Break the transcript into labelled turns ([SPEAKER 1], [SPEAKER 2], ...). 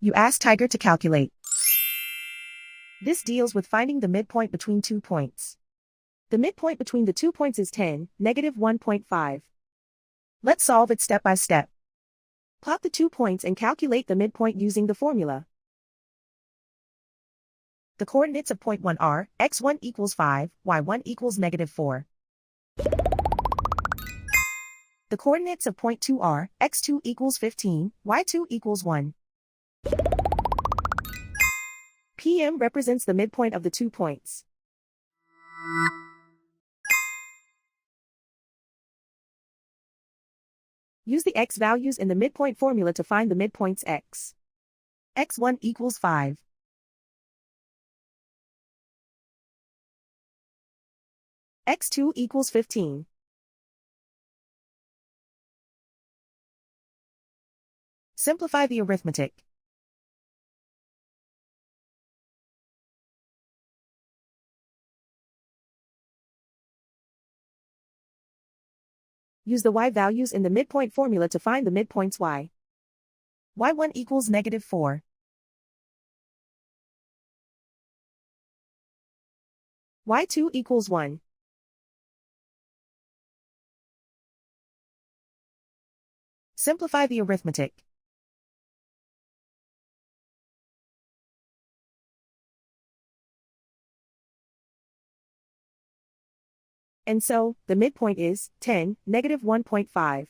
[SPEAKER 1] You ask Tiger to calculate. This deals with finding the midpoint between 2 points. The midpoint between the 2 points is 10, negative 1.5. Let's solve it step by step. Plot the 2 points and calculate the midpoint using the formula. The coordinates of point 1 are, x1 equals 5, y1 equals negative 4. The coordinates of point 2 are, x2 equals 15, y2 equals 1. PM represents the midpoint of the 2 points. Use the x values in the midpoint formula to find the midpoints x. x1 equals 5. x2 equals 15. Simplify the arithmetic. Use the y values in the midpoint formula to find the midpoints y. y1 equals negative 4. y2 equals 1. Simplify the arithmetic. And so, the midpoint is 10, negative 1.5.